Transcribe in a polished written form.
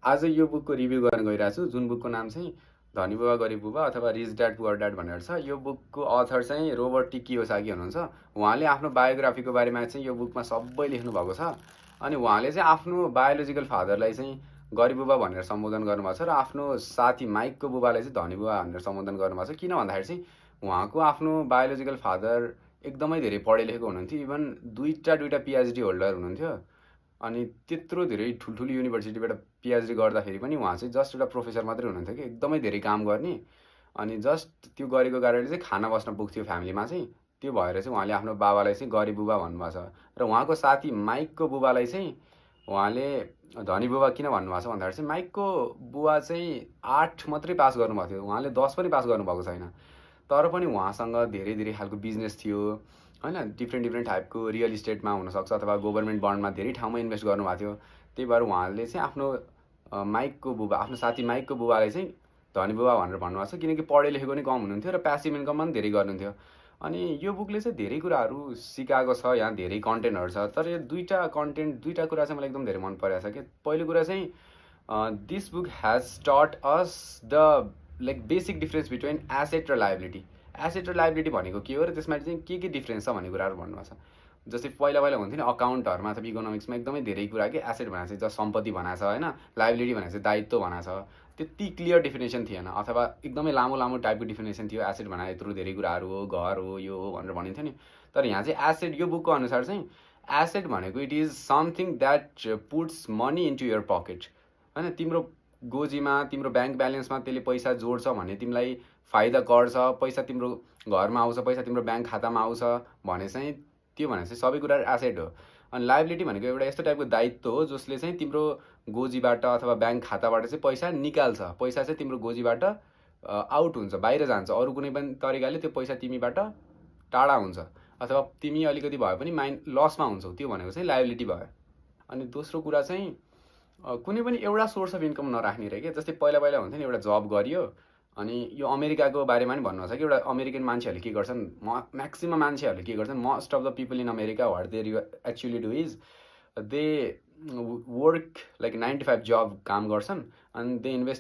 आज यो बुकको रिभ्यू गर्न गइरहेको छु, जुन बुकको नाम चाहिँ धनी बुबा गरिब बुबा अथवा रिच ड्याड पुअर ड्याड भनेर छ। यो बुकको अथर चाहिँ रोबर्ट टी कियोसाकी हुनुहुन्छ। उहाँले आफ्नो बायोग्राफीको बारेमा चाहिँ यो बुकमा सबै लेख्नु भएको छ। अनि उहाँले चाहिँ आफ्नो बायोलोजिकल फादरलाई चाहिँ गरिब बुबा भनेर सम्बोधन गर्नुभएको छ र आफ्नो साथी माइकको बुबालाई चाहिँ धनी बुबा भनेर सम्बोधन गर्नुभएको छ। किन भन्दाखेरि चाहिँ उहाँको आफ्नो बायोलोजिकल फादर एकदमै धेरै पढे लेखेको हुनुहुन्थ्यो। इभन दुईटा पिएचडी होल्डर हुनुहुन्थ्यो। अनि त्यत्रो धेरै ठुल्ठुलो युनिभर्सिटीबाट पिएचडी गर्दाखेरि पनि उहाँ चाहिँ जस्ट एउटा प्रोफेसर मात्रै हुनुहुन्थ्यो कि एकदमै धेरै काम गर्ने। अनि जस्ट त्यो गरेको कारणले चाहिँ खाना बस्न पुग्थ्यो फ्यामिलीमा चाहिँ। त्यो भएर चाहिँ उहाँले आफ्नो बाबालाई चाहिँ गरिब बुबा भन्नुभएको छ। र उहाँको साथी माइकको बुबालाई चाहिँ उहाँले धनी बुबा किन भन्नुभएको छ भन्दाखेरि चाहिँ माइकको बुबा चाहिँ 8 मात्रै पास गर्नुभएको थियो, उहाँले 10 पनि पास गर्नुभएको छैन। तर पनि उहाँसँग धेरै धेरै खालको बिजनेस थियो होइन। डिफ्रेन्ट टाइपको रियल इस्टेटमा हुनसक्छ अथवा गभर्मेन्ट बन्डमा धेरै ठाउँमा इन्भेस्ट गर्नुभएको थियो। त्यही भएर उहाँले चाहिँ आफ्नो माइकको बुबा, आफ्नो साथी माइकको बुबालाई चाहिँ धनी बुबा भनेर भन्नुभएको छ, किनकि पढे लेखेको नि कम हुनुहुन्थ्यो र प्यासिभ इन्कम पनि धेरै गर्नुहुन्थ्यो। अनि यो बुकले चाहिँ धेरै कुराहरू सिकाएको छ, यहाँ धेरै कन्टेन्टहरू छ। तर यो दुईटा कुरा चाहिँ मलाई एकदम धेरै मन परेको छ कि पहिलो कुरा चाहिँ दिस बुक हेज टट us the like basic difference between asset र लायबिलिटी। एसेट र लायबिलिटी भनेको के हो र त्यसमा चाहिँ के डिफ्रेन्स छ भन्ने कुराहरू भन्नुभएको छ। जस्तै पहिला हुन्थ्यो नि अकाउन्टहरूमा अथवा इकोनोमिक्समा एकदमै धेरै कुरा कि एसेट भनेको चाहिँ जस्ट सम्पत्ति भनेको छ होइन, लायबिलिटी भनेको चाहिँ दायित्व भनेको छ। त्यति क्लियर डेफिनेसन थिएन अथवा एकदमै लामो टाइपको डेफिनेसन थियो। एसेट भनेको यत्रो धेरै कुराहरू हो, घर हो, यो हो भनेर भनिन्थ्यो नि। तर यहाँ चाहिँ एसेट, यो बुकको अनुसार चाहिँ एसेट भनेको it is something that puts money into your pocket होइन। तिम्रो गोजीमा, तिम्रो ब्याङ्क ब्यालेन्समा त्यसले पैसा जोड्छ भने तिमीलाई फाइदा गर्छ, पैसा तिम्रो घरमा आउँछ, पैसा तिम्रो ब्याङ्क खातामा आउँछ भने चाहिँ त्यो भने चाहिँ सबै कुरा एसेट हो। अनि लायबिलिटी भनेको एउटा यस्तो टाइपको दायित्व हो जसले चाहिँ तिम्रो गोजीबाट अथवा ब्याङ्क खाताबाट चाहिँ पैसा निकाल्छ। पैसा चाहिँ तिम्रो गोजीबाट आउट हुन्छ, बाहिर जान्छ। अरू कुनै पनि तरिकाले त्यो पैसा तिमीबाट टाढा हुन्छ अथवा तिमी अलिकति भए पनि लसमा हुन्छौ, त्यो भनेको चाहिँ लायबिलिटी भयो। अनि दोस्रो कुरा चाहिँ कुनै पनि एउटा सोर्स अफ इन्कम नराख्ने रहे क्या। जस्तै पहिला हुन्थ्यो नि, एउटा जब गरियो। अनि यो अमेरिकाको बारेमा नि भन्नु छ कि एउटा अमेरिकन मान्छेहरूले के गर्छन्, म्याक्सिमम मान्छेहरूले के गर्छन्, most of the people in America what they actually do is they work like 9 to 5 जब काम गर्छन् अनि दे इन्भेस्ट